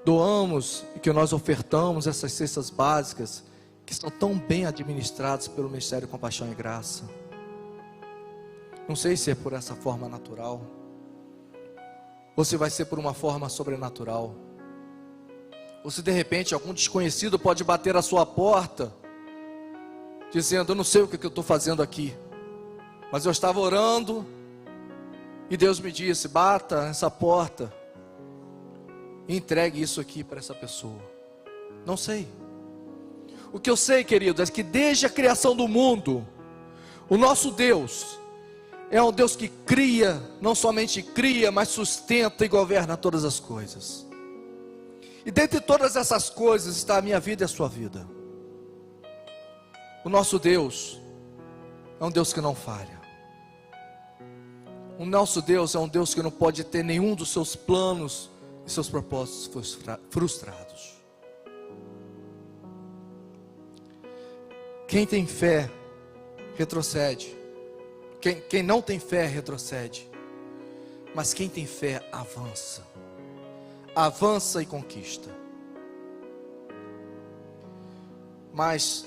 doamos e que nós ofertamos essas cestas básicas, que estão tão bem administradas pelo Ministério Compaixão e Graça. Não sei se é por essa forma natural, ou se vai ser por uma forma sobrenatural. Ou se de repente algum desconhecido pode bater a sua porta, dizendo: eu não sei o que eu estou fazendo aqui, mas eu estava orando, e Deus me disse: bata essa porta, e entregue isso aqui para essa pessoa. Não sei. O que eu sei, querido, é que desde a criação do mundo, o nosso Deus é um Deus que cria, não somente cria, mas sustenta e governa todas as coisas. E dentre todas essas coisas está a minha vida e a sua vida. O nosso Deus é um Deus que não falha. O nosso Deus é um Deus que não pode ter nenhum dos seus planos e seus propósitos frustrados. Quem tem fé, retrocede. Quem não tem fé, retrocede. Mas quem tem fé, avança. Avança e conquista. Mas,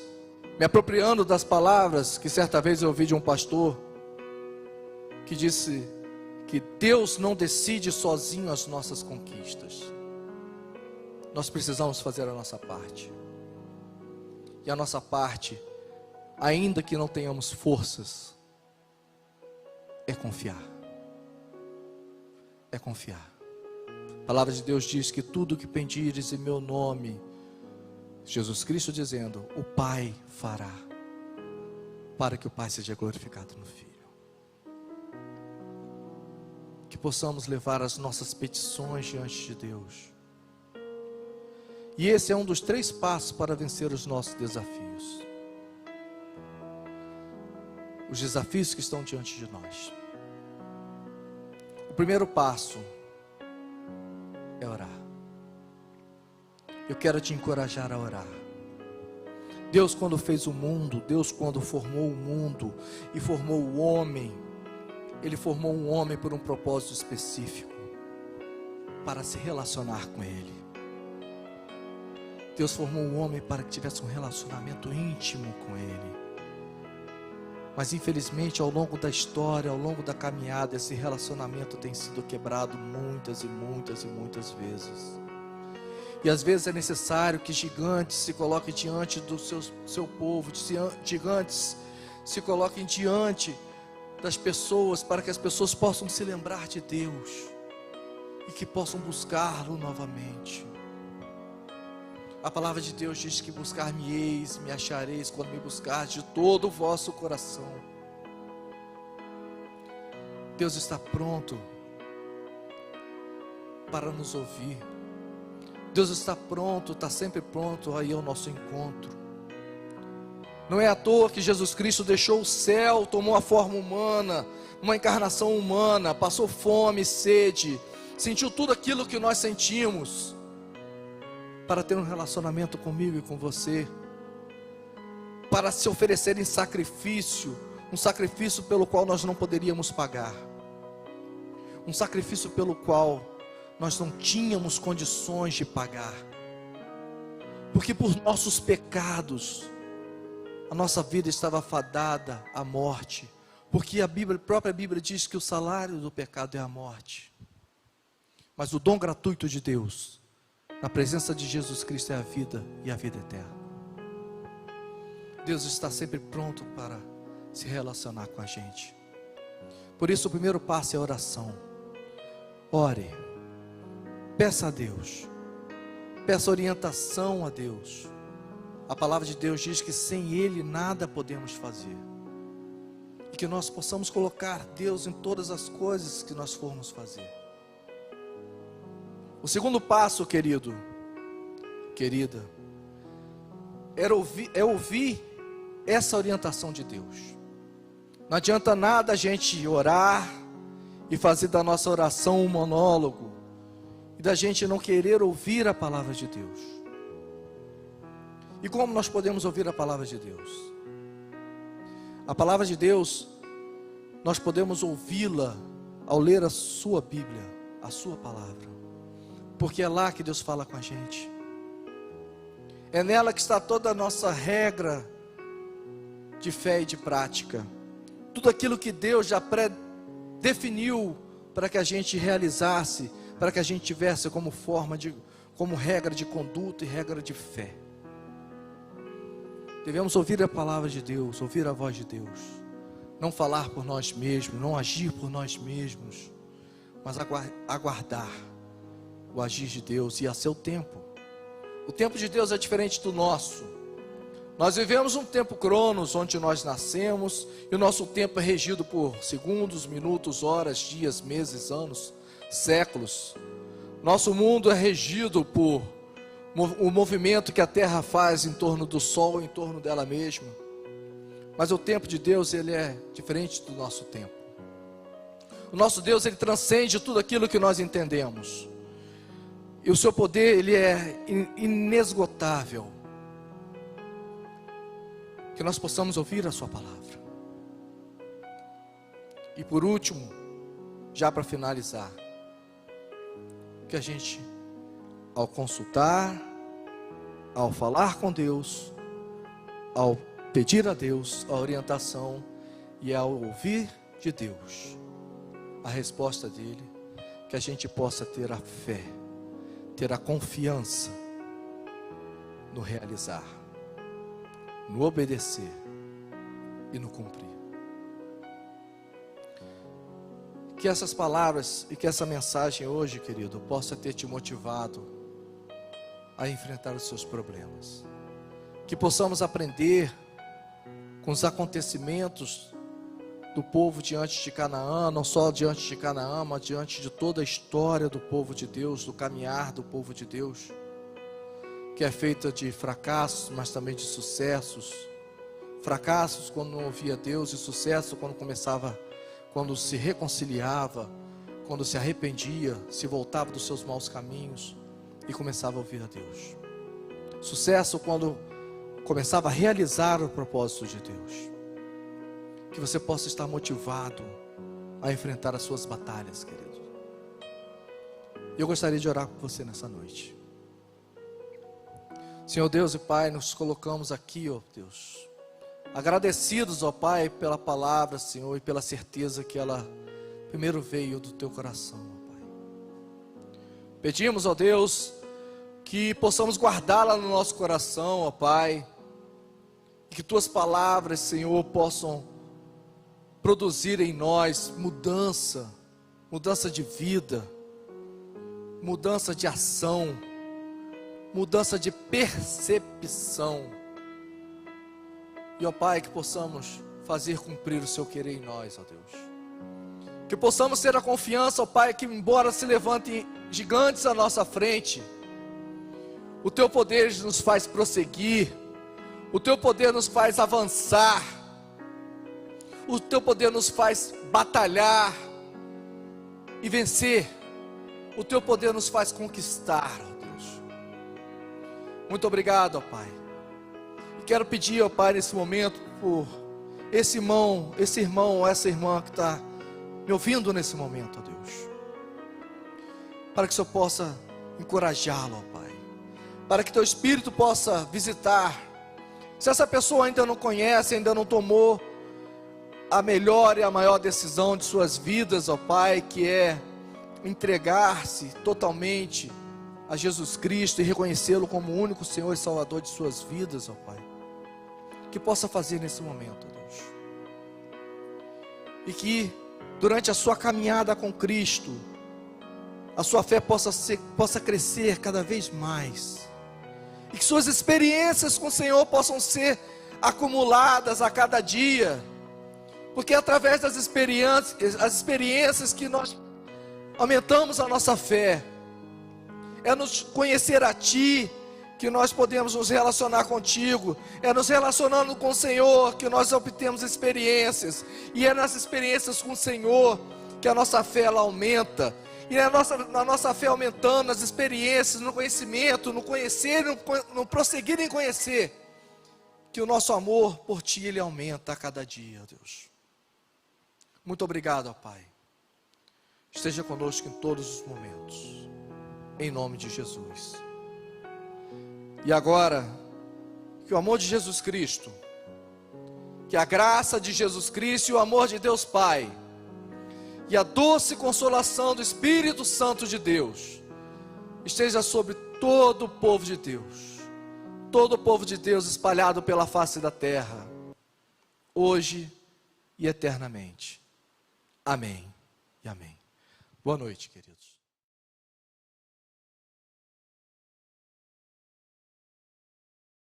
me apropriando das palavras que certa vez eu ouvi de um pastor, que disse que Deus não decide sozinho as nossas conquistas. Nós precisamos fazer a nossa parte. E a nossa parte, ainda que não tenhamos forças, é confiar. É confiar. A palavra de Deus diz que tudo que pedires em meu nome, Jesus Cristo dizendo, o Pai fará, para que o Pai seja glorificado no Filho. Que possamos levar as nossas petições diante de Deus. E esse é um dos 3 passos para vencer os nossos desafios. Os desafios que estão diante de nós. O primeiro passo é orar. Eu quero te encorajar a orar. Deus, quando fez o mundo, Deus, quando formou o mundo e formou o homem, Ele formou um homem por um propósito específico, para se relacionar com Ele. Deus formou o homem para que tivesse um relacionamento íntimo com Ele. Mas infelizmente, ao longo da história, ao longo da caminhada, esse relacionamento tem sido quebrado muitas e muitas e muitas vezes. E às vezes é necessário que gigantes se coloquem diante do seu povo, gigantes se coloquem diante das pessoas, para que as pessoas possam se lembrar de Deus e que possam buscá-lo novamente. A palavra de Deus diz que buscar-me-eis, me achareis, quando me buscar de todo o vosso coração. Deus está pronto para nos ouvir. Deus está pronto, está sempre pronto aí ao nosso encontro. Não é à toa que Jesus Cristo deixou o céu, tomou a forma humana, uma encarnação humana, passou fome, sede, sentiu tudo aquilo que nós sentimos, para ter um relacionamento comigo e com você, para se oferecer em sacrifício, um sacrifício pelo qual nós não poderíamos pagar, um sacrifício pelo qual nós não tínhamos condições de pagar, porque por nossos pecados, a nossa vida estava fadada à morte, porque a própria Bíblia diz que o salário do pecado é a morte, mas o dom gratuito de Deus, na presença de Jesus Cristo, é a vida e a vida eterna. Deus está sempre pronto para se relacionar com a gente. Por isso o primeiro passo é a oração. Ore, peça a Deus, peça orientação a Deus. A palavra de Deus diz que sem Ele nada podemos fazer, e que nós possamos colocar Deus em todas as coisas que nós formos fazer. O segundo passo, querido, querida, é ouvir essa orientação de Deus. Não adianta nada a gente orar e fazer da nossa oração um monólogo, e da gente não querer ouvir a palavra de Deus. E como nós podemos ouvir a palavra de Deus? A palavra de Deus, nós podemos ouvi-la ao ler a sua Bíblia, a sua palavra, porque é lá que Deus fala com a gente. É nela que está toda a nossa regra de fé e de prática. Tudo aquilo que Deus já pré-definiu para que a gente realizasse, para que a gente tivesse como regra de conduta e regra de fé. Devemos ouvir a palavra de Deus, ouvir a voz de Deus. Não falar por nós mesmos, não agir por nós mesmos, mas aguardar o agir de Deus e a seu tempo. O tempo de Deus é diferente do nosso. Nós vivemos um tempo cronos, onde nós nascemos, e o nosso tempo é regido por segundos, minutos, horas, dias, meses, anos, séculos. Nosso mundo é regido por o movimento que a terra faz em torno do sol, em torno dela mesma. Mas o tempo de Deus, ele é diferente do nosso tempo. O nosso Deus, ele transcende tudo aquilo que nós entendemos. E o seu poder, ele é inesgotável. Que nós possamos ouvir a sua palavra. E por último, já para finalizar, que a gente, ao consultar, ao falar com Deus, ao pedir a Deus a orientação e ao ouvir de Deus a resposta dele, que a gente possa ter a fé, ter a confiança no realizar, no obedecer e no cumprir. Que essas palavras e que essa mensagem hoje, querido, possa ter te motivado a enfrentar os seus problemas. Que possamos aprender com os acontecimentos do povo diante de Canaã, não só diante de Canaã, mas diante de toda a história do povo de Deus, do caminhar do povo de Deus, que é feita de fracassos, mas também de sucessos. Fracassos quando não ouvia Deus, e sucesso quando se reconciliava, quando se arrependia, se voltava dos seus maus caminhos e começava a ouvir a Deus. Sucesso quando começava a realizar o propósito de Deus. Que você possa estar motivado a enfrentar as suas batalhas, querido. Eu gostaria de orar por você nessa noite. Senhor Deus e Pai, nos colocamos aqui, ó Deus, agradecidos, ó Pai, pela palavra, Senhor, e pela certeza que ela primeiro veio do Teu coração, ó Pai. Pedimos, ó Deus, que possamos guardá-la no nosso coração, ó Pai, e que Tuas palavras, Senhor, possam produzir em nós mudança de vida, mudança de ação, mudança de percepção. E ó Pai, que possamos fazer cumprir o Seu querer em nós, ó Deus. Que possamos ter a confiança, ó Pai, que embora se levantem gigantes à nossa frente, o Teu poder nos faz prosseguir, o Teu poder nos faz avançar, o Teu poder nos faz batalhar e vencer, o Teu poder nos faz conquistar, ó Deus. Muito obrigado, ó Pai. Quero pedir, ó Pai, nesse momento, por esse irmão, essa irmã que está me ouvindo nesse momento, ó Deus, para que o Senhor possa encorajá-lo, ó Pai, para que Teu Espírito possa visitar. Se essa pessoa ainda não conhece, ainda não tomou a melhor e a maior decisão de suas vidas, ó Pai, que é entregar-se totalmente a Jesus Cristo e reconhecê-lo como o único Senhor e Salvador de suas vidas, ó Pai, que possa fazer nesse momento, ó Deus, e que durante a sua caminhada com Cristo, a sua fé possa crescer cada vez mais, e que suas experiências com o Senhor possam ser acumuladas a cada dia, porque é através das experiências que nós aumentamos a nossa fé. É nos conhecer a Ti que nós podemos nos relacionar contigo. É nos relacionando com o Senhor que nós obtemos experiências. E é nas experiências com o Senhor que a nossa fé ela aumenta. E na nossa fé aumentando, nas experiências, no conhecimento, no conhecer, no prosseguir em conhecer, que o nosso amor por Ti, ele aumenta a cada dia, ó Deus. Muito obrigado, ó Pai. Esteja conosco em todos os momentos, em nome de Jesus. E agora, que o amor de Jesus Cristo, que a graça de Jesus Cristo e o amor de Deus Pai, e a doce consolação do Espírito Santo de Deus, esteja sobre todo o povo de Deus, todo o povo de Deus espalhado pela face da terra, hoje e eternamente. Amém e amém. Boa noite, queridos.